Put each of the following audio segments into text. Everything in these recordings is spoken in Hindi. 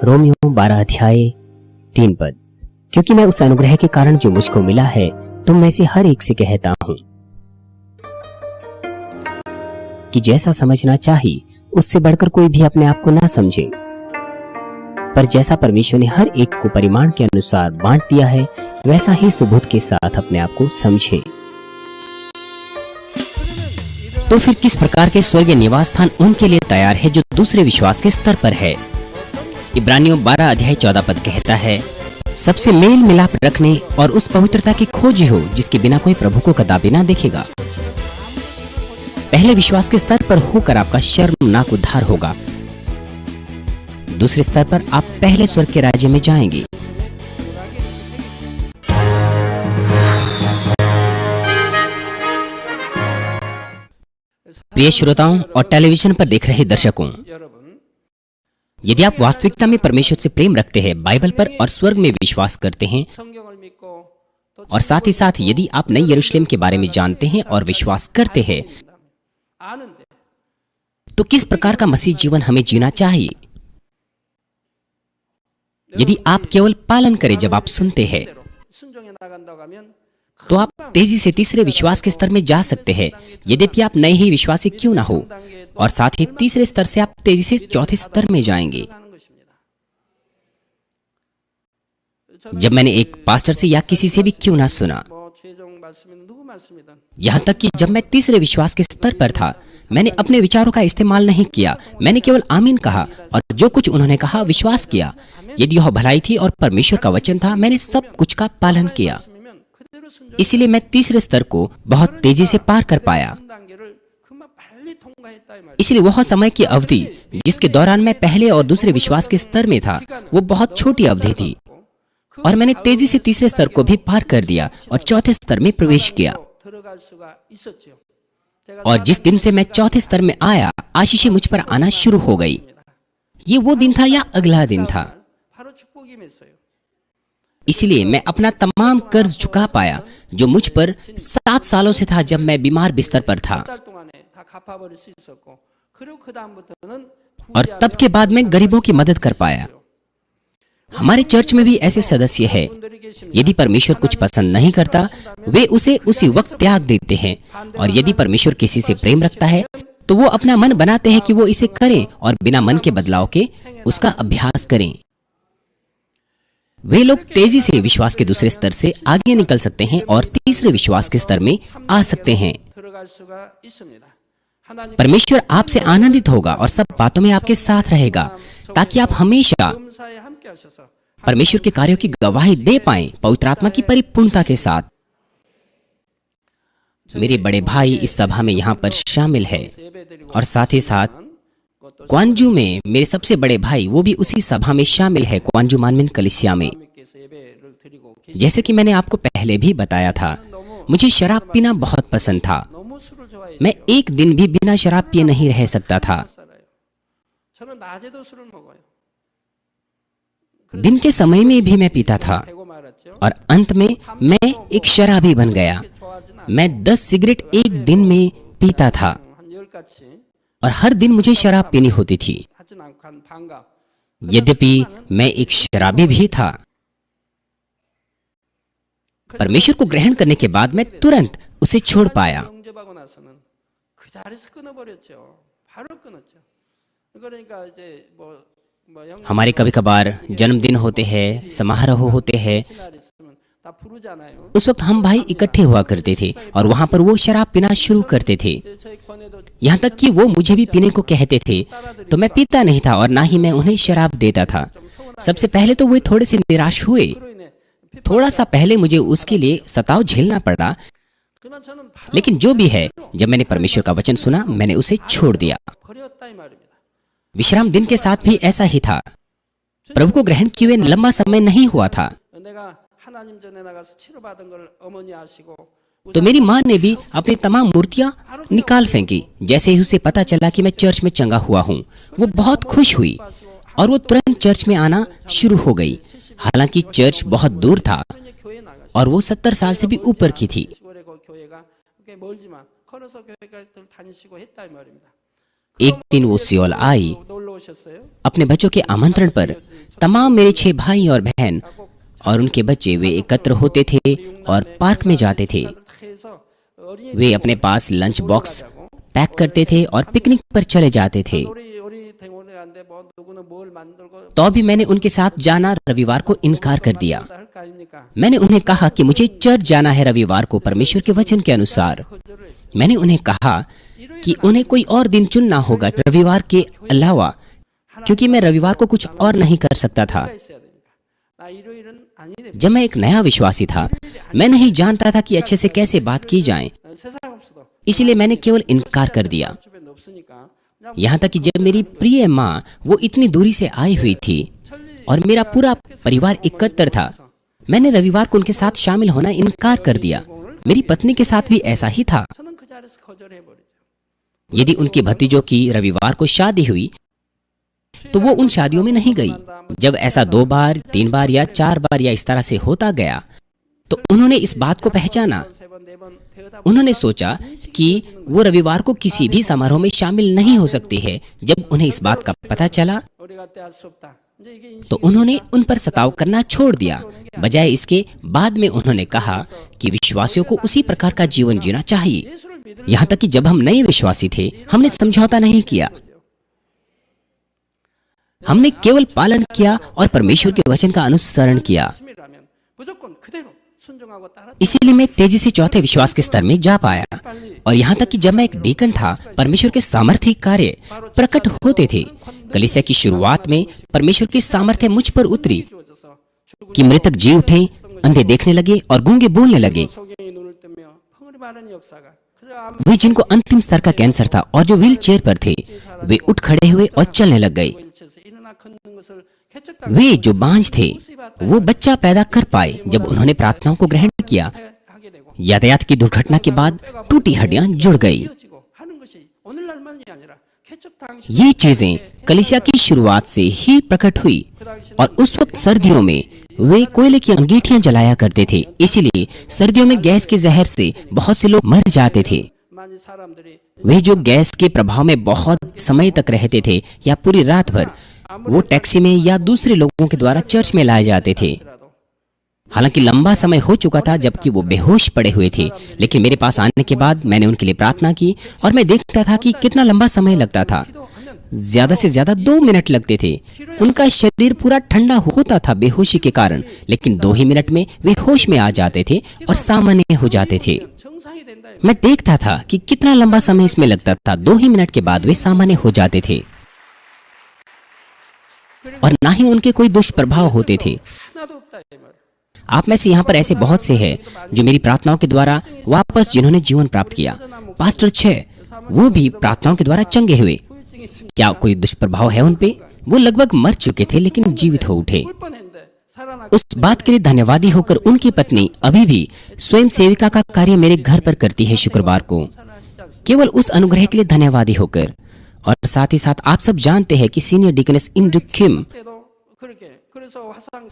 रोमियो 12 अध्याय 3 पद। क्योंकि मैं उस अनुग्रह के कारण जो मुझको मिला है तुम में से हर एक से कहता हूं कि जैसा समझना चाहिए उससे बढ़कर कोई भी अपने आप को ना समझे, पर जैसा परमेश्वर ने हर एक को परिमाण के अनुसार बांट दिया है वैसा ही सुबुद्ध के साथ अपने आप को समझे। तो फिर किस प्रकार के स्वर्गीय निवास स्थान उनके लिए तैयार है जो दूसरे विश्वास के स्तर पर है। इब्रानियों 12 अध्याय 14 पद कहता है, सबसे मेल मिलाप रखने और उस पवित्रता की खोजी हो जिसके बिना कोई प्रभु को कदापि ना देखेगा। पहले विश्वास के स्तर पर होकर आपका शर्मनाक उद्धार होगा, दूसरे स्तर पर आप पहले स्वर्ग के राज्य में जाएंगे। प्रिय श्रोताओं और टेलीविजन पर देख रहे दर्शकों, यदि आप वास्तविकता में परमेश्वर से प्रेम रखते हैं, बाइबल पर और स्वर्ग में विश्वास करते हैं, और साथ ही साथ यदि आप नई यरूशलेम के बारे में जानते हैं और विश्वास करते हैं, तो किस प्रकार का मसीह जीवन हमें जीना चाहिए। यदि आप केवल पालन करें जब आप सुनते हैं, तो आप तेजी से तीसरे विश्वास के स्तर में जा सकते हैं, यद्यपि आप नए ही विश्वासी क्यों ना हो, और साथ ही तीसरे स्तर से आप तेजी से चौथे स्तर में जाएंगे। जब मैंने एक पास्टर से या किसी से भी क्यों ना सुना, यहां तक कि जब मैं तीसरे विश्वास के स्तर पर था, मैंने अपने विचारों का इस्तेमाल नहीं किया, मैंने केवल आमीन कहा और जो कुछ उन्होंने कहा विश्वास किया। यदि यह भलाई थी और परमेश्वर का वचन था, मैंने सब कुछ का पालन किया। इसलिए मैं तीसरे स्तर को बहुत तेजी से पार कर पाया। इसलिए वह समय की अवधि जिसके दौरान मैं पहले और दूसरे विश्वास के स्तर में था, वो बहुत छोटी अवधि थी, और मैंने तेजी से तीसरे स्तर को भी पार कर दिया और चौथे स्तर में प्रवेश किया। और जिस दिन से मैं चौथे स्तर में आया, आशीषें मुझ पर आना शुरू हो गई। ये वो दिन था या अगला दिन था। इसलिए मैं अपना तमाम कर्ज चुका पाया जो मुझ पर 7 सालों से था जब मैं बीमार बिस्तर पर था, और तब के बाद मैं गरीबों की मदद कर पाया। हमारे चर्च में भी ऐसे सदस्य हैं, यदि परमेश्वर कुछ पसंद नहीं करता, वे उसे उसी वक्त त्याग देते हैं, और यदि परमेश्वर किसी से प्रेम रखता है तो वो अपना मन बनाते हैं कि वो इसे करें और बिना मन के बदलाव के उसका अभ्यास करें। वे लोग तेजी से विश्वास के दूसरे स्तर से आगे निकल सकते हैं और तीसरे विश्वास के स्तर में आ सकते हैं। परमेश्वर आपसे आनंदित होगा और सब बातों में आपके साथ रहेगा, ताकि आप हमेशा परमेश्वर के कार्यों की गवाही दे पाएं पवित्र आत्मा की परिपूर्णता के साथ। मेरे बड़े भाई इस सभा में यहाँ पर शामिल है, और साथ ही साथ क्वांजू में मेरे सबसे बड़े भाई वो भी उसी सभा में शामिल है, क्वांजू मानमिन कलीसिया में। जैसे कि मैंने आपको पहले भी बताया था, मुझे शराब पीना बहुत पसंद था। मैं एक दिन भी बिना शराब पिए नहीं रह सकता था। दिन के समय में भी मैं पीता था, और अंत में मैं एक शराबी बन गया। मैं 10 सिगरेट एक दिन में पीता था, और हर दिन मुझे शराब पीनी होती थी। यद्यपि मैं एक शराबी भी था, परमेश्वर को ग्रहण करने के बाद मैं तुरंत उसे छोड़ पाया। हमारे कभी कभार जन्मदिन होते हैं, समारोह होते हैं, उस वक्त हम भाई इकट्ठे हुआ करते थे और वहां पर वो शराब पीना शुरू करते थे। यहाँ तक कि वो मुझे भी पीने को कहते थे, तो मैं पीता नहीं था और ना ही मैं उन्हें शराब देता था। सबसे पहले तो वे थोड़े से निराश हुए, थोड़ा सा पहले मुझे उसके लिए सताव झेलना पड़ा, लेकिन जो भी है, जब मैंने परमेश्वर का वचन सुना, मैंने उसे छोड़ दिया। विश्राम दिन के साथ भी ऐसा ही था। प्रभु को ग्रहण किए हुए लंबा समय नहीं हुआ था, तो मेरी माँ ने भी अपनी तमाम मूर्तियां निकाल फेंकी। जैसे ही उसे पता चला कि मैं चर्च में चंगा हुआ हूँ, वो बहुत खुश हुई और वो तुरंत चर्च में आना शुरू हो गई। हालांकि चर्च बहुत दूर था और वो 70 साल से भी ऊपर की थी। एक दिन वो सियोल आई अपने बच्चों के आमंत्रण पर। तमाम मेरे 6 भाई और बहन और उनके बच्चे वे एकत्र होते थे और पार्क में जाते थे। वे अपने पास लंच बॉक्स पैक करते थे और पिकनिक पर चले जाते थे। तो भी मैंने उनके साथ जाना रविवार को इनकार कर दिया। मैंने उन्हें कहा कि मुझे चर्च जाना है रविवार को परमेश्वर के वचन के अनुसार। मैंने उन्हें कहा कि उन्हें कोई और दिन चुनना होगा रविवार के अलावा, क्योंकि मैं रविवार को कुछ और नहीं कर सकता था। जब मैं एक नया विश्वासी था, मैं नहीं जानता था कि अच्छे से कैसे बात की जाए, इसलिए मैंने केवल इनकार कर दिया। यहाँ तक कि जब मेरी प्रिय माँ वो इतनी दूरी से आई हुई थी और मेरा पूरा परिवार एकत्र था, मैंने रविवार को उनके साथ शामिल होना इनकार कर दिया। मेरी पत्नी के साथ भी ऐसा ही था। यदि उनके भतीजों की रविवार को शादी हुई तो वो उन शादियों में नहीं गई। जब ऐसा 2 बार, 3 बार या 4 बार या इस तरह से होता गया तो उन्होंने इस बात को पहचाना। उन्होंने सोचा कि वो रविवार को किसी भी समारोह में शामिल नहीं हो सकती है। जब उन्हें इस बात का पता चला तो उन्होंने उन पर सताव करना छोड़ दिया। बजाय इसके बाद में उन्होंने कहा कि विश्वासियों को उसी प्रकार का जीवन जीना चाहिए। यहाँ तक कि जब हम नए विश्वासी थे, हमने समझौता नहीं किया, हमने केवल पालन किया और परमेश्वर के वचन का अनुसरण किया। इसीलिए मैं तेजी से चौथे विश्वास के स्तर में जा पाया। और यहाँ तक कि जब मैं एक डीकन था, परमेश्वर के सामर्थ्य कार्य प्रकट होते थे। कलीसिया की शुरुआत में परमेश्वर की सामर्थ्य मुझ पर उतरी कि मृतक जी उठे, अंधे देखने लगे और गूंगे बोलने लगे। वे जिनको अंतिम स्तर का कैंसर था और जो व्हील चेयर पर थे, वे उठ खड़े हुए और चलने लग गए। वे जो बांझ थे वो बच्चा पैदा कर पाए जब उन्होंने प्रार्थनाओं को ग्रहण किया। यातायात की दुर्घटना के बाद टूटी हड्डियां जुड़ गई। ये चीजें कलीसिया की शुरुआत से ही प्रकट हुई। और उस वक्त सर्दियों में वे कोयले की अंगीठियां जलाया करते थे, इसीलिए सर्दियों में गैस के जहर से बहुत से लोग मर जाते थे। वे जो गैस के प्रभाव में बहुत समय तक रहते थे या पूरी रात भर, वो टैक्सी में या दूसरे लोगों के द्वारा चर्च में लाए जाते थे। हालांकि लंबा समय हो चुका था जबकि वो बेहोश पड़े हुए थे, लेकिन मेरे पास आने के बाद मैंने उनके लिए प्रार्थना की और मैं देखता था कि कितना लंबा समय लगता था। ज्यादा से ज्यादा 2 मिनट लगते थे। उनका शरीर पूरा ठंडा होता था बेहोशी के कारण, लेकिन 2 ही मिनट में वे होश में आ जाते थे और सामान्य हो जाते थे। मैं देखता था कि कितना लंबा समय इसमें लगता था। 2 ही मिनट के बाद वे सामान्य हो जाते थे और ना ही उनके कोई दुष्प्रभाव होते थे। आप में से यहाँ पर ऐसे बहुत से हैं जो मेरी प्रार्थनाओं के द्वारा वापस जिन्होंने जीवन प्राप्त किया। पास्टर 6 वो भी प्रार्थनाओं के द्वारा चंगे हुए। क्या कोई दुष्प्रभाव है उन पे? वो लगभग मर चुके थे लेकिन जीवित हो उठे। उस बात के लिए धन्यवादी होकर उनकी पत्नी अभी भी स्वयं सेविका का कार्य मेरे घर पर करती है शुक्रवार को, केवल उस अनुग्रह के लिए धन्यवादी होकर। और साथ ही साथ आप सब जानते हैं कि सीनियर डिकनेस इंडु किम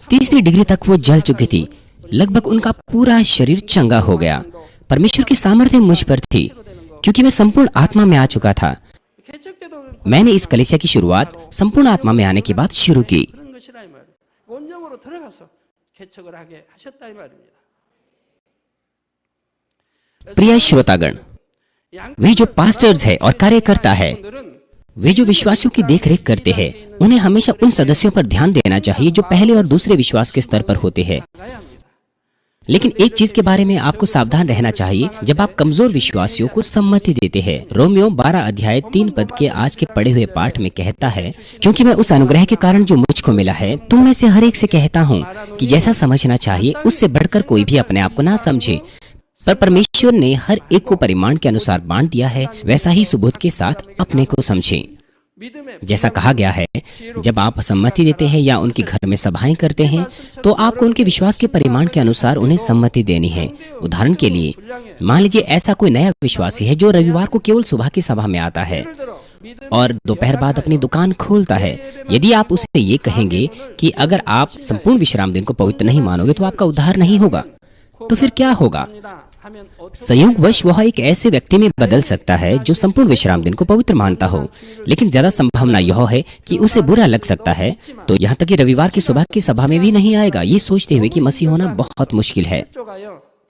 3री डिग्री तक वो जल चुकी थी। लगभग उनका पूरा शरीर चंगा हो गया। परमेश्वर की सामर्थ्य मुझ पर थी क्योंकि मैं संपूर्ण आत्मा में आ चुका था। मैंने इस कलीसिया की शुरुआत संपूर्ण आत्मा में आने के बाद शुरू की। प्रिय श्रोतागण, वे जो पास्टर्स है और कार्यकर्ता है, वे जो विश्वासियों की देखरेख करते हैं, उन्हें हमेशा उन सदस्यों पर ध्यान देना चाहिए जो पहले और दूसरे विश्वास के स्तर पर होते हैं। लेकिन एक चीज के बारे में आपको सावधान रहना चाहिए जब आप कमजोर विश्वासियों को सम्मति देते हैं। रोमियो 12 अध्याय 3 पद के आज के पढ़े हुए पाठ में कहता है, क्योंकि मैं उस अनुग्रह के कारण जो मुझको मिला है तुम में से हर एक से कहता हूँ कि जैसा समझना चाहिए उससे बढ़कर कोई भी अपने आप को ना समझे, पर परमेश्वर ने हर एक को परिमाण के अनुसार बांट दिया है, वैसा ही सुबोध के साथ अपने को समझें। जैसा कहा गया है, जब आप सम्मति देते हैं या उनके घर में सभाएं करते हैं तो आपको उनके विश्वास के परिमाण के अनुसार उन्हें सम्मति देनी है। उदाहरण के लिए, मान लीजिए ऐसा कोई नया विश्वासी है जो रविवार को केवल सुबह की सभा में आता है और दोपहर बाद अपनी दुकान खोलता है। यदि आप उसे ये कहेंगे कि अगर आप संपूर्ण विश्राम दिन को पवित्र नहीं मानोगे तो आपका उद्धार नहीं होगा, तो फिर क्या होगा? संयोगवश वह एक ऐसे व्यक्ति में बदल सकता है जो संपूर्ण विश्राम दिन को पवित्र मानता हो, लेकिन ज्यादा संभावना यह है कि उसे बुरा लग सकता है, तो यहाँ तक कि रविवार की सुबह की सभा में भी नहीं आएगा, ये सोचते हुए कि मसीह होना बहुत मुश्किल है,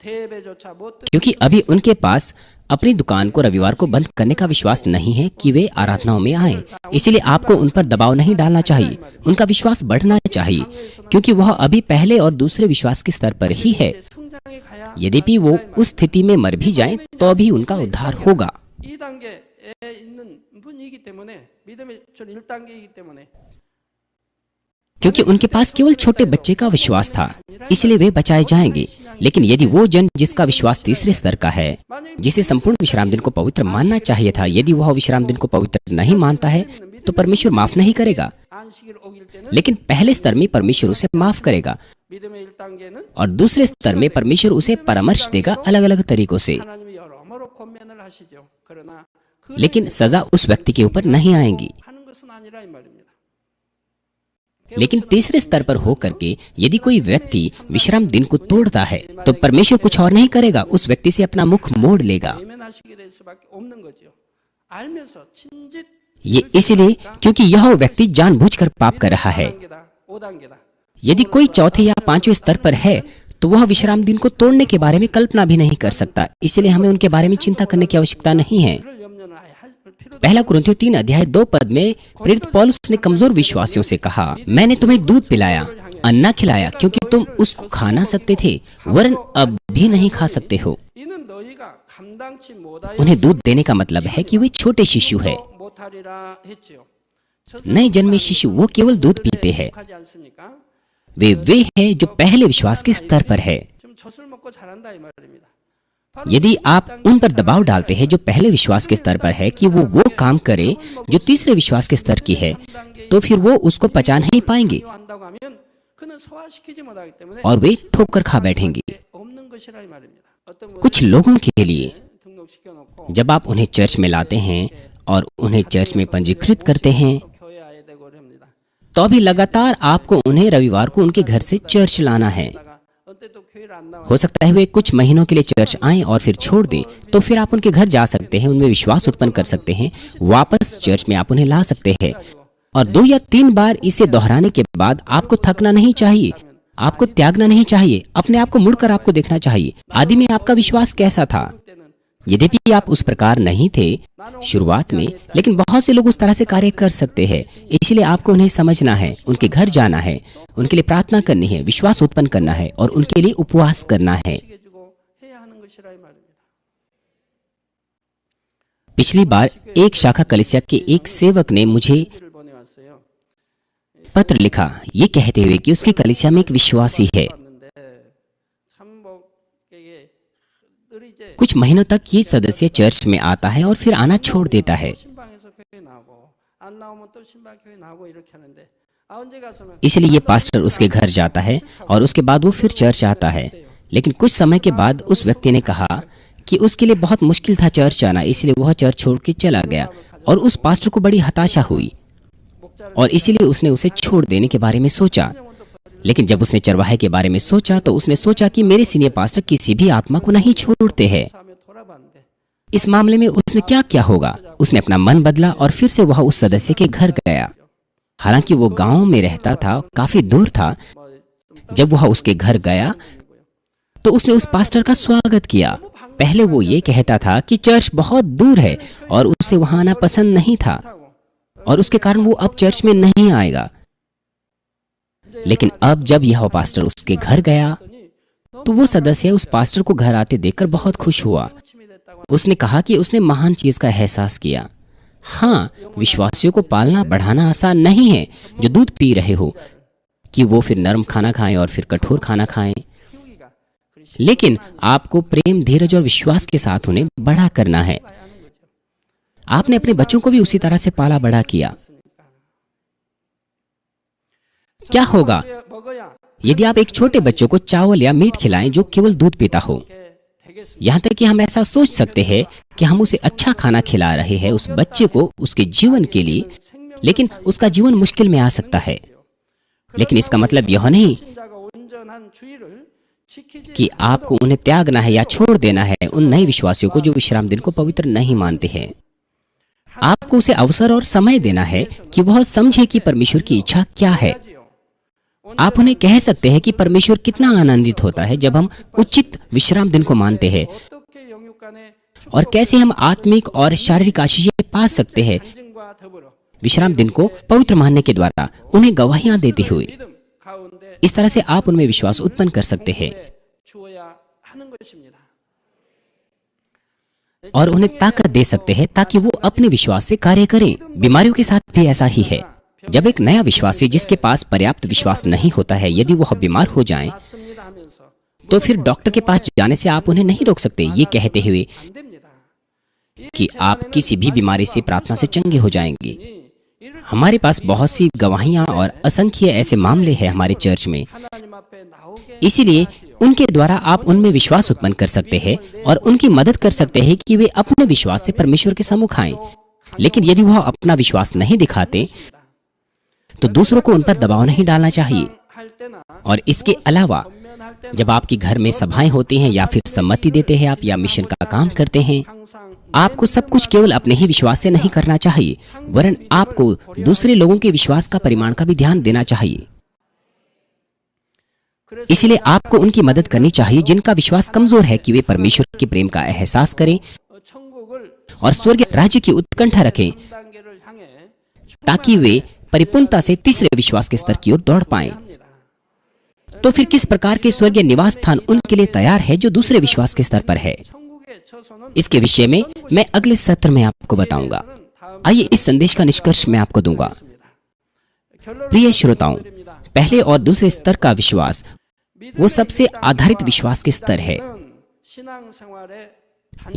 क्योंकि अभी उनके पास अपनी दुकान को रविवार को बंद करने का विश्वास नहीं है कि वे आराधनाओं में आए। इसीलिए आपको उन पर दबाव नहीं डालना चाहिए, उनका विश्वास बढ़ना चाहिए, क्योंकि वह अभी पहले और दूसरे विश्वास के स्तर पर ही है। यद्यपि वो उस स्थिति में मर भी जाएं, तो भी उनका उद्धार होगा। क्योंकि उनके पास केवल छोटे बच्चे का विश्वास था, इसलिए वे बचाए जाएंगे। लेकिन यदि वो जन जिसका विश्वास तीसरे स्तर का है, जिसे संपूर्ण विश्राम दिन को पवित्र मानना चाहिए था, यदि वह विश्राम दिन को पवित्र नहीं मानता है, तो परमेश्वर माफ नहीं करेगा। लेकिन पहले स्तर में परमेश्वर उसे माफ करेगा और दूसरे स्तर में परमेश्वर उसे परामर्श देगा अलग अलग तरीकों से। लेकिन सजा उस व्यक्ति के ऊपर नहीं आएगी। लेकिन तीसरे स्तर पर होकर के यदि कोई व्यक्ति विश्राम दिन को तोड़ता है, तो परमेश्वर कुछ और नहीं करेगा, उस व्यक्ति से अपना मुख मोड़ लेगा। ये इसलिए क्योंकि यह व्यक्ति जानबूझकर पाप कर रहा है। यदि कोई चौथे या पांचवें स्तर पर है, तो वह विश्राम दिन को तोड़ने के बारे में कल्पना भी नहीं कर सकता। इसलिए हमें उनके बारे में चिंता करने की आवश्यकता नहीं है। पहला कुरिन्थियों 3:2 में प्रेरित पौलुस ने कमजोर विश्वासियों से कहा, मैंने तुम्हें दूध पिलाया, अन्ना खिलाया, क्योंकि तुम उसको खा ना सकते थे, वरन अब भी नहीं खा सकते हो। उन्हें दूध देने का मतलब है कि वे छोटे शिशु है। नए जन्मे शिशु वो केवल दूध पीते हैं। वे हैं जो पहले विश्वास के स्तर पर है। यदि आप उन पर दबाव डालते हैं जो पहले विश्वास के स्तर पर है कि वो काम करे जो तीसरे विश्वास के स्तर की है, तो फिर वो उसको पचा नहीं पाएंगे और वे ठोकर खा बैठेंगे। कुछ लोगों के लिए जब आप उन्हें चर्च में लाते हैं और उन्हें चर्च में पंजीकृत करते हैं, तो भी लगातार आपको उन्हें रविवार को उनके घर से चर्च लाना है। हो सकता है वे कुछ महीनों के लिए चर्च आएं और फिर छोड़ दें, तो फिर आप उनके घर जा सकते हैं, उनमें विश्वास उत्पन्न कर सकते हैं, वापस चर्च में आप उन्हें ला सकते हैं। और 2 या 3 बार इसे दोहराने के बाद आपको थकना नहीं चाहिए, आपको त्यागना नहीं चाहिए, अपने आप को मुड़कर आपको देखना चाहिए, आदि में आपका विश्वास कैसा था। यद्यपि आप उस प्रकार नहीं थे शुरुआत में, लेकिन बहुत से लोग उस तरह से कार्य कर सकते हैं। इसलिए आपको उन्हें समझना है, उनके घर जाना है, उनके लिए प्रार्थना करनी है, विश्वास उत्पन्न करना है और उनके लिए उपवास करना है। पिछली बार एक शाखा कलीसिया के एक सेवक ने मुझे पत्र लिखा, ये कहते हुए कि उसकी कलीसिया में एक विश्वासी है। कुछ महीनों तक ये सदस्य चर्च में आता है और फिर आना छोड़ देता है। इसलिए ये पास्टर उसके घर जाता है और उसके बाद वो फिर चर्च आता है। लेकिन कुछ समय के बाद उस व्यक्ति ने कहा कि उसके लिए बहुत मुश्किल था चर्च आना, इसलिए वह चर्च छोड़ के चला गया और उस पास्टर को बड़ी हताशा हुई और इसीलिए उसने उसे छोड़ देने के बारे में सोचा। लेकिन जब उसने चरवाहे के बारे में सोचा, तो उसने सोचा कि मेरे सीनियर पास्टर किसी भी आत्मा को नहीं छोड़ते हैं। इस मामले में उसने क्या किया होगा? उसने अपना मन बदला और फिर से वह उस सदस्य के घर गया। हालांकि वो गांव में रहता था, काफी दूर था। जब वह उसके घर गया तो उसने उस पास्टर का स्वागत किया। पहले वो ये कहता था कि चर्च बहुत दूर है और उसे वहां आना पसंद नहीं था और उसके कारण वो अब चर्च में नहीं आएगा। लेकिन अब जब यह पास्टर उसके घर गया, तो वो सदस्य उस पास्टर को घर आते देखकर बहुत खुश हुआ। उसने कहा कि उसने महान चीज का एहसास किया। हाँ, विश्वासियों को पालना बढ़ाना आसान नहीं है जो दूध पी रहे हो, कि वो फिर नरम खाना खाएं और फिर कठोर खाना खाएं। लेकिन आपको प्रेम, धीरज और विश्वास के साथ उन्हें बड़ा करना है। आपने अपने बच्चों को भी उसी तरह से पाला बड़ा किया। क्या होगा यदि आप एक छोटे बच्चों को चावल या मीट खिलाएं जो केवल दूध पीता हो? यहाँ तक कि हम ऐसा सोच सकते हैं कि हम उसे अच्छा खाना खिला रहे हैं उस बच्चे को उसके जीवन के लिए, लेकिन उसका जीवन मुश्किल में आ सकता है। लेकिन इसका मतलब यह नहीं कि आपको उन्हें त्यागना है या छोड़ देना है उन नए विश्वासियों को जो विश्राम दिन को पवित्र नहीं मानते हैं। आपको उसे अवसर और समय देना है कि वह समझे कि परमेश्वर की इच्छा क्या है। आप उन्हें कह सकते हैं कि परमेश्वर कितना आनंदित होता है जब हम उचित विश्राम दिन को मानते हैं और कैसे हम आत्मिक और शारीरिक आशीषें पा सकते हैं विश्राम दिन को पवित्र मानने के द्वारा उन्हें गवाहियां देते हुए। इस तरह से आप उनमें विश्वास उत्पन्न कर सकते हैं और उन्हें ताकत दे सकते हैं ताकि वो अपने विश्वास से कार्य करें। बीमारियों के साथ भी ऐसा ही है। जब एक नया विश्वासी जिसके पास पर्याप्त विश्वास नहीं होता है यदि वह बीमार हो जाए तो फिर डॉक्टर के पास जाने से आप उन्हें नहीं रोक सकते ये कहते हुए कि आप किसी भी बीमारी से प्रार्थना से चंगे हो जाएंगे। हमारे पास बहुत सी गवाहियां और असंख्य ऐसे मामले हैं हमारे चर्च में। इसीलिए उनके द्वारा आप उनमें विश्वास उत्पन्न कर सकते हैं और उनकी मदद कर सकते हैं कि वे अपने विश्वास से परमेश्वर के सम्मुख आएं। लेकिन यदि वह अपना विश्वास नहीं दिखाते तो दूसरों को उन पर दबाव नहीं डालना चाहिए। और इसके अलावा जब आपके घर में सभाएं होती हैं या फिर सम्मति देते हैं आप या मिशन का काम करते हैं, आपको सब कुछ केवल अपने ही विश्वास से नहीं करना चाहिए वरन आपको दूसरे लोगों के विश्वास का परिमाण का भी ध्यान देना चाहिए। इसलिए आपको उनकी मदद करनी चाहिए जिनका विश्वास कमजोर है कि वे परमेश्वर के प्रेम का एहसास करें और स्वर्ग राज्य की उत्कंठा रखें ताकि वे परिपूर्णता से तीसरे विश्वास के स्तर की ओर दौड़ पाएं। तो फिर किस प्रकार के स्वर्गीय निवास स्थान उनके लिए तैयार है जो दूसरे विश्वास के स्तर पर है? इसके विषय में मैं अगले सत्र में आपको बताऊंगा। आइए इस संदेश का निष्कर्ष मैं आपको दूंगा। प्रिय श्रोताओं, पहले और दूसरे स्तर का विश्वास वो सबसे आधारित विश्वास के स्तर है।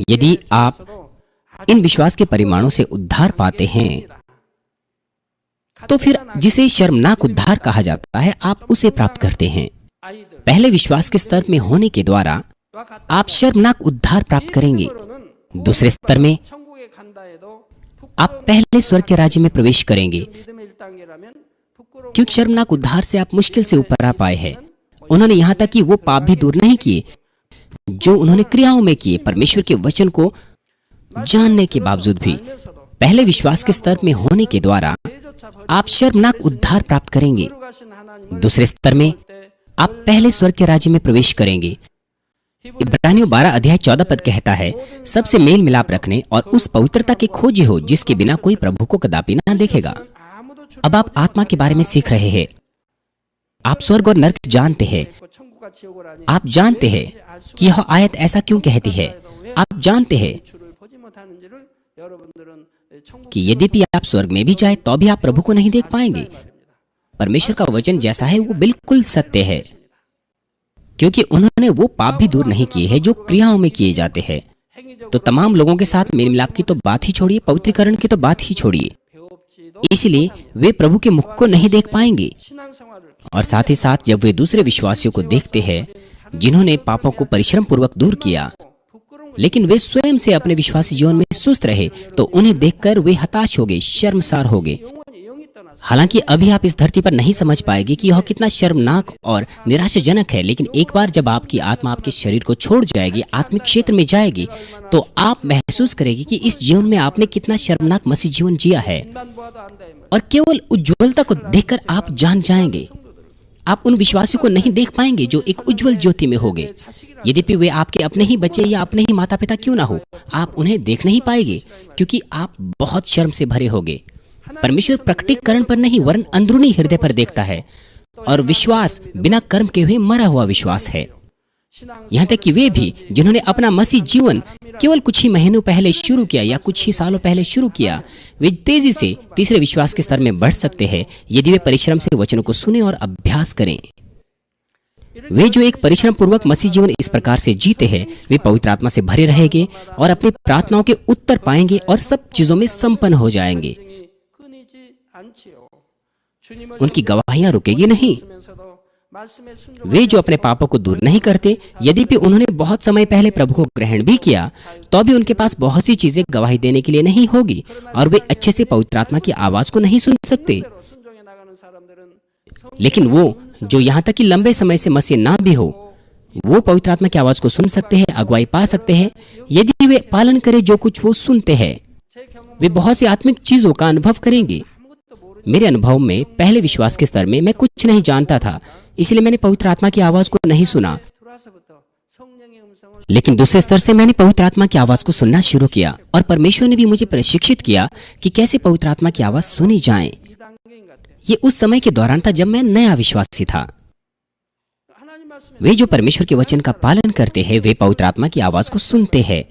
यदि आप इन विश्वास के परिमाणों से उद्धार पाते हैं तो फिर जिसे शर्मनाक उद्धार कहा जाता है आप उसे प्राप्त करते हैं। पहले विश्वास के स्तर में होने के द्वारा आप शर्मनाक उद्धार प्राप्त करेंगे। दूसरे स्तर में आप पहले स्वर्ग के राज्य में प्रवेश करेंगे क्योंकि शर्मनाक उद्धार से आप मुश्किल से ऊपर आ पाए हैं। उन्होंने यहाँ तक कि वो पाप भी दूर नहीं किए जो उन्होंने क्रियाओं में किए परमेश्वर के वचन को जानने के बावजूद भी। पहले विश्वास के स्तर में होने के द्वारा आप शर्मनाक उद्धार प्राप्त करेंगे। दूसरे स्तर में आप पहले स्वर्ग के राज्य में प्रवेश करेंगे। इब्रानियों 12 अध्याय 14 पद कहता है, सबसे मेल मिलाप रखने और उस पवित्रता के खोजी हो जिसके बिना कोई प्रभु को कदापि ना देखेगा। अब आप आत्मा के बारे में सीख रहे हैं। आप स्वर्ग और नरक जानते हैं। आप जानते हैं कि यह आयत ऐसा क्यों कहती है। आप जानते हैं कि यद्यपि आप स्वर्ग में भी जाए तो भी आप प्रभु को नहीं देख पाएंगे। परमेश्वर का वचन जैसा है वो बिल्कुल सत्य है क्योंकि उन्होंने वो पाप भी दूर नहीं किए हैं जो क्रियाओं में किए जाते हैं। तो तमाम लोगों के साथ मेल मिलाप की तो बात ही छोड़िए, पवित्रीकरण की तो बात ही छोड़िए। इसलिए वे प्रभु के मुख को नहीं देख पाएंगे। और साथ ही साथ जब वे दूसरे विश्वासियों को देखते हैं जिन्होंने पापों को परिश्रम पूर्वक दूर किया लेकिन वे स्वयं से अपने विश्वासी जीवन में सुस्त रहे तो उन्हें देखकर वे हताश हो गए, शर्मसार हो गए। हालांकि अभी आप इस धरती पर नहीं समझ पाएंगे कि यह कितना शर्मनाक और निराशाजनक है, लेकिन एक बार जब आपकी आत्मा आपके शरीर को छोड़ जाएगी, आत्मिक क्षेत्र में जाएगी, तो आप महसूस करेंगे कि इस जीवन में आपने कितना शर्मनाक मसीह जीवन जिया है। और केवल उज्ज्वलता को देखकर आप जान जाएंगे। आप उन विश्वासियों को नहीं देख पाएंगे जो एक उज्जवल ज्योति में होंगे। यद्यपि वे आपके अपने ही बच्चे या अपने ही माता पिता क्यों ना हो, आप उन्हें देख नहीं पाएंगे क्योंकि आप बहुत शर्म से भरे होंगे। परमेश्वर प्रकटीकरण पर नहीं वरन अंदरूनी हृदय पर देखता है। और विश्वास बिना कर्म के हुए मरा हुआ विश्वास है। यहाँ तक कि वे भी जिन्होंने अपना मसीह जीवन केवल कुछ ही महीनों पहले शुरू किया या कुछ ही सालों पहले शुरू किया, वे तेजी से तीसरे विश्वास के स्तर में बढ़ सकते हैं यदि वे परिश्रम से वचनों को सुने और अभ्यास करें। वे जो एक परिश्रम पूर्वक मसीह जीवन इस प्रकार से जीते हैं, वे पवित्र आत्मा से भरे रहेंगे और अपनी प्रार्थनाओं के उत्तर पाएंगे और सब चीजों में संपन्न हो जाएंगे। उनकी गवाहियां रुकेगी नहीं। वे जो अपने पापों को दूर नहीं करते, यद्यपि उन्होंने बहुत समय पहले प्रभु को ग्रहण भी किया, तो भी उनके पास बहुत सी चीजें गवाही देने के लिए नहीं होगी और वे अच्छे से पवित्र आत्मा की आवाज को नहीं सुन सकते। लेकिन वो जो यहाँ तक कि लंबे समय से मसीह ना भी हो, वो पवित्र आत्मा की आवाज को सुन सकते हैं, अगुवाई पा सकते हैं यदि वे पालन करें जो कुछ वो सुनते हैं। वे बहुत सी आत्मिक चीजों का अनुभव करेंगे। मेरे अनुभव में पहले विश्वास के स्तर में मैं कुछ नहीं जानता था, इसलिए मैंने पवित्र आत्मा की आवाज को नहीं सुना। लेकिन दूसरे स्तर से मैंने पवित्र आत्मा की आवाज को सुनना शुरू किया और परमेश्वर ने भी मुझे प्रशिक्षित किया कि कैसे पवित्र आत्मा की आवाज सुनी जाए। ये उस समय के दौरान था जब मैं नया विश्वासी था। वे जो परमेश्वर के वचन का पालन करते हैं वे पवित्र आत्मा की आवाज को सुनते हैं।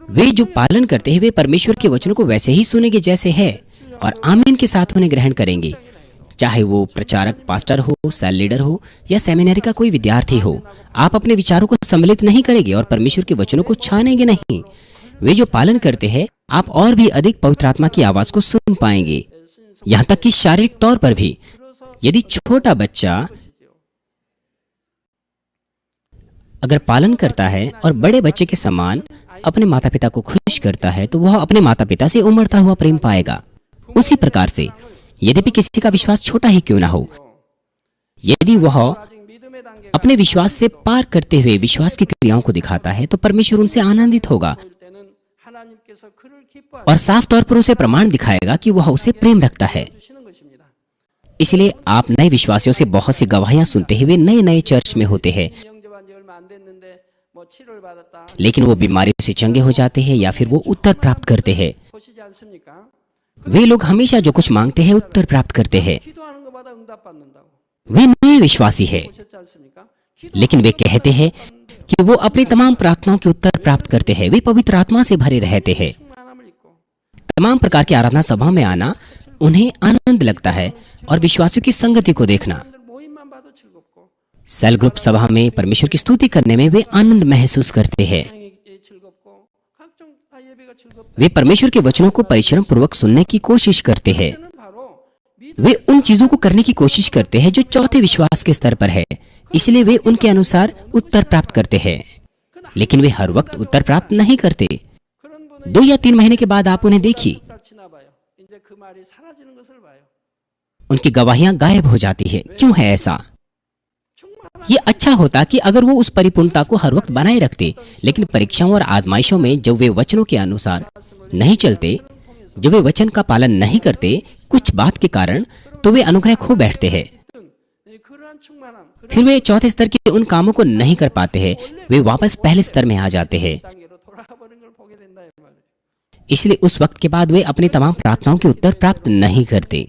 वे जो पालन करते हैं वे परमेश्वर के वचनों को वैसे ही सुनेंगे जैसे है और आमीन के साथ उन्हें ग्रहण करेंगे, चाहे वो प्रचारक, पास्टर हो, सेल लीडर हो या सेमिनरी का कोई विद्यार्थी हो। आप अपने विचारों को सम्मिलित नहीं करेंगे और परमेश्वर के वचनों को छानेंगे नहीं। वे जो पालन करते हैं आप और भी अधिक पवित्र आत्मा की आवाज को सुन पाएंगे, यहाँ तक कि शारीरिक तौर पर भी। यदि छोटा बच्चा अगर पालन करता है और बड़े बच्चे के समान अपने माता पिता को खुश करता है तो वह अपने माता पिता से उमड़ता हुआ प्रेम पाएगा। उसी प्रकार से यद्यपि किसी का विश्वास छोटा ही क्यों ना हो, यदि वह अपने विश्वास से पार करते हुए विश्वास की क्रियाओं को दिखाता है तो परमेश्वर उनसे आनंदित होगा और साफ तौर पर उसे प्रमाण दिखाएगा कि वह उसे प्रेम रखता है। इसलिए आप नए विश्वासियों से बहुत सी गवाहियां सुनते हुए नए नए चर्च में होते हैं, लेकिन वो बीमारियों से चंगे हो जाते हैं या फिर वो उत्तर प्राप्त करते हैं। वे लोग हमेशा जो कुछ मांगते हैं उत्तर प्राप्त करते हैं। वे नए विश्वासी हैं, लेकिन वे कहते हैं कि वो अपनी तमाम प्रार्थनाओं के उत्तर प्राप्त करते हैं। वे पवित्र आत्मा से भरे रहते हैं। तमाम प्रकार की आराधना सभा में आना उन्हें आनंद लगता है और विश्वासियों की संगति को देखना। सेल ग्रुप सभा में परमेश्वर की स्तुति करने में वे आनंद महसूस करते हैं। वे परमेश्वर के वचनों को परिश्रम पूर्वक सुनने की कोशिश करते हैं। वे उन चीजों को करने की कोशिश करते हैं जो चौथे विश्वास के स्तर पर है, इसलिए वे उनके अनुसार उत्तर प्राप्त करते हैं। लेकिन वे हर वक्त उत्तर प्राप्त नहीं करते। 2 या 3 महीने के बाद आप उन्हें देखिए, उनकी गवाहियां गायब हो जाती है। क्यों है ऐसा? ये अच्छा होता कि अगर वो उस परिपूर्णता को हर वक्त बनाए रखते, लेकिन परीक्षाओं और आजमाइशों में जब वे वचनों के अनुसार नहीं चलते, जब वे वचन का पालन नहीं करते कुछ बात के कारण, तो वे अनुग्रह खो बैठते हैं। फिर वे चौथे स्तर के उन कामों को नहीं कर पाते हैं, वे वापस पहले स्तर में आ जाते हैं। इसलिए उस वक्त के बाद वे अपनी तमाम प्रार्थनाओं के उत्तर प्राप्त नहीं करते।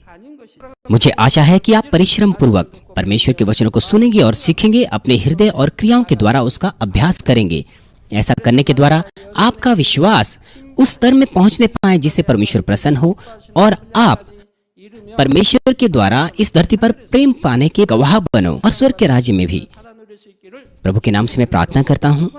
मुझे आशा है कि आप परिश्रम पूर्वक परमेश्वर के वचनों को सुनेंगे और सीखेंगे, अपने हृदय और क्रियाओं के द्वारा उसका अभ्यास करेंगे। ऐसा करने के द्वारा आपका विश्वास उस स्तर में पहुंचने पाए जिससे परमेश्वर प्रसन्न हो और आप परमेश्वर के द्वारा इस धरती पर प्रेम पाने के गवाह बनो और स्वर्ग के राज्य में भी। प्रभु के नाम से मैं प्रार्थना करता हूँ।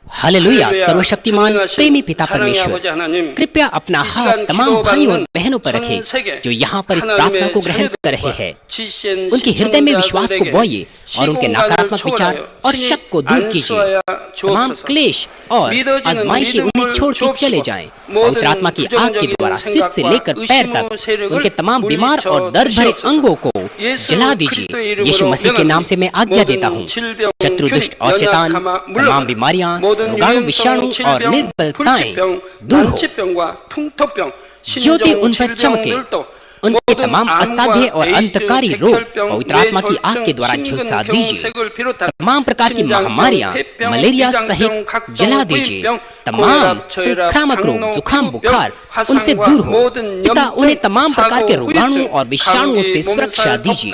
हालेलुया। सर्वशक्तिमान प्रेमी पिता परमेश्वर, कृपया अपना हाथ तमाम भाइयों और बहनों पर रखें जो यहाँ पर इस प्रार्थना को ग्रहण कर रहे हैं। उनके हृदय में विश्वास को बोइए और उनके नकारात्मक विचार और शक को दूर कीजिए। तमाम क्लेश और आजमाइशें उन्हें छोड़ के चले जाएं। पवित्र आत्मा की आग के द्वारा सिर से लेकर पैर तक उनके तमाम बीमार और दर्द भरे अंगों को जला दीजिए। यीशु मसीह के नाम से मैं आज्ञा देता हूँ, शत्रु, दुष्ट और शैतान, तमाम बीमारियां, रोगाणु, विषाणु और निर्बलताएं दूर हो। ज्योति उन पर चमके, उनके तमाम असाध्य और अंतकारी रोग पवित्र आत्मा की आग के द्वारा झुलसा दीजिए। तमाम प्रकार की महामारियां, मलेरिया सहित जला दीजिए। तमाम संक्रामक रोग, जुकाम, बुखार उनसे दूर हो। पिता, उन्हें तमाम प्रकार के रोगाणु और विषाणुओं से सुरक्षा दीजिए।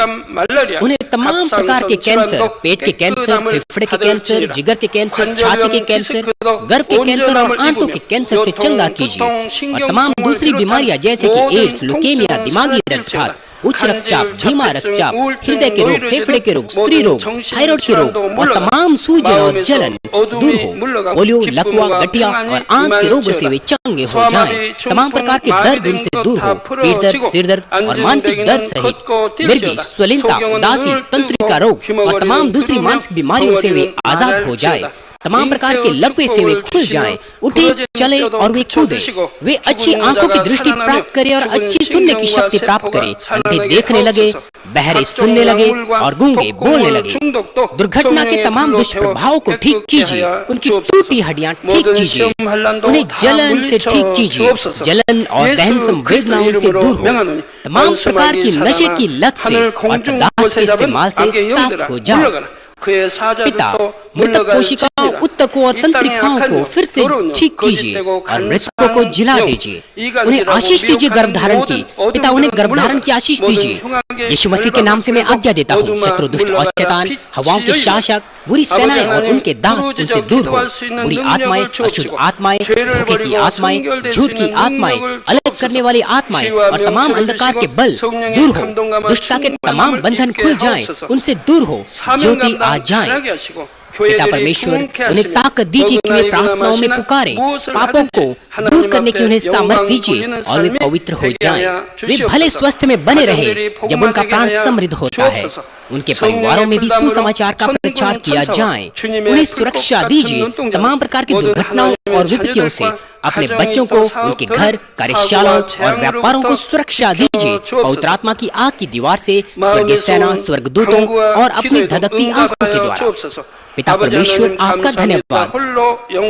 उन्हें तमाम प्रकार के कैंसर, पेट के कैंसर, फेफड़े के कैंसर, जिगर के कैंसर, छाती के कैंसर, गर्भ के कैंसर और आंतों के कैंसर से चंगा कीजिए। और तमाम दूसरी बीमारियां जैसे कि एड्स, ल्यूकेमिया, दिमागी रक्तचाप, उच्च रक्तचाप, धीमा रक्तचाप, हृदय के रोग, फेफड़े के रोग, स्त्री रोग, थायराइड के रोग और तमाम सूजन और जलन दूर हो। पोलियो, लकवा, गठिया और आंत के रोगों से वे चंगे हो जाएं। तमाम प्रकार के दर्द उनसे दूर हो। पेट दर्द, सिर दर्द और मानसिक दर्द सहित मिर्गी, स्वलिनता, उदासी, तंत्रिका रोग और तमाम दूसरी मानसिक बीमारियों से वे आजाद हो जाए। तमाम प्रकार के लकवे से वे खुल जाएं, उठे, चले और वे कूदे। वे अच्छी आंखों की दृष्टि प्राप्त करें और अच्छी सुनने की शक्ति प्राप्त करें। अंधे देखने लगे, बहरे सुनने लगे और गूंगे बोलने लगे। दुर्घटना के तमाम दुष्प्रभावों को ठीक कीजिए। उनकी टूटी हड्डियां ठीक कीजिए। उन्हें जलन से ठीक कीजिए। जलन और दहन संवेदनाओं से दूर हो। तमाम प्रकार की नशे की लत से और पदार्थ के इस्तेमाल से साफ हो जाओ। पिता, मृतक कोशिकाओं, उत्तकों और तंत्रिकाओं को फिर से ठीक कीजिए और मृतकों को जिला दीजिए। उन्हें आशीष दीजिए गर्भधारण की। पिता, उन्हें गर्भधारण की आशीष दीजिए। यीशु मसीह के नाम से मैं आज्ञा देता हूँ, शत्रु, दुष्ट और शैतान, हवाओं के शासक, बुरी सेनाएं और उनके दास उनसे दूर हो। बुरी आत्माएं, अशुद्ध आत्माएं, धोखे की आत्माएं, झूठ की आत्माएं, अलग करने वाली आत्माएं और तमाम अंधकार के बल दूर हो। दुष्टता के तमाम बंधन खुल जाएं, उनसे दूर हो, ज्योति आ जाए। पिता परमेश्वर, उन्हें ताकत दीजिए कि वे प्रार्थनाओं में पुकारें। पापों को दूर करने की उन्हें सामर्थ दीजिए और वे पवित्र हो जाएं। वे भले स्वस्थ में बने रहें जब उनका प्राण समृद्ध होता है। उनके परिवारों में भी सुसमाचार का प्रचार किया जाए। उन्हें सुरक्षा दीजिए तमाम प्रकार की दुर्घटनाओं और विपत्तियों से। अपने बच्चों को, उनके घर, कार्यशालाओं और व्यापारों को सुरक्षा दीजिए। पवित्र आत्मा की आग की दीवार से, स्वर्गीय सेना, स्वर्गदूतों और अपनी धधकती आंखों के द्वारा। पिता परमेश्वर, आपका धन्यवाद।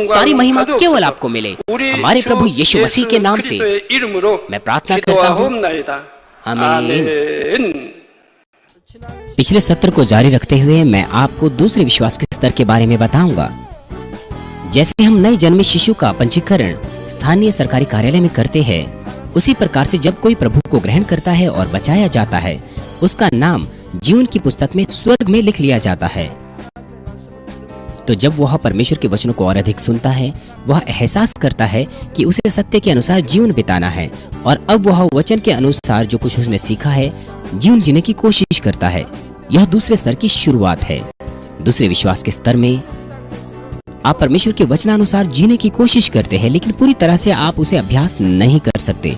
सारी महिमा केवल आपको मिले। हमारे प्रभु यीशु मसीह के नाम से मैं प्रार्थना करता हूँ, आमीन। पिछले सत्र को जारी रखते हुए मैं आपको दूसरे विश्वास के स्तर के बारे में बताऊंगा। जैसे हम नए जन्मे शिशु का पंजीकरण स्थानीय सरकारी कार्यालय में करते हैं, उसी प्रकार से जब कोई प्रभु को ग्रहण करता है और बचाया जाता है, उसका नाम जीवन की पुस्तक में स्वर्ग में लिख लिया जाता है। तो जब वह परमेश्वर के वचनों को और अधिक सुनता है, वह एहसास करता है कि उसे सत्य के अनुसार जीवन बिताना है और अब वह वचन के अनुसार जो कुछ उसने सीखा है जीवन जीने की कोशिश करता है। यह दूसरे स्तर की शुरुआत है। दूसरे विश्वास के स्तर में आप परमेश्वर के वचनानुसार जीने की कोशिश करते हैं, लेकिन पूरी तरह से आप उसे अभ्यास नहीं कर सकते।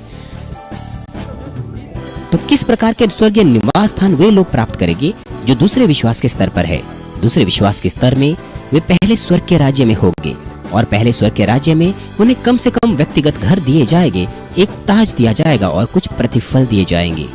तो किस प्रकार के स्वर्गीय निवास स्थान वे लोग प्राप्त करेंगे जो दूसरे विश्वास के स्तर पर है? दूसरे विश्वास के स्तर में वे पहले स्वर्ग के राज्य में होंगे और पहले स्वर्ग के राज्य में उन्हें कम से कम व्यक्तिगत घर दिए जाएंगे, एक ताज दिया जाएगा और कुछ प्रतिफल दिए जाएंगे।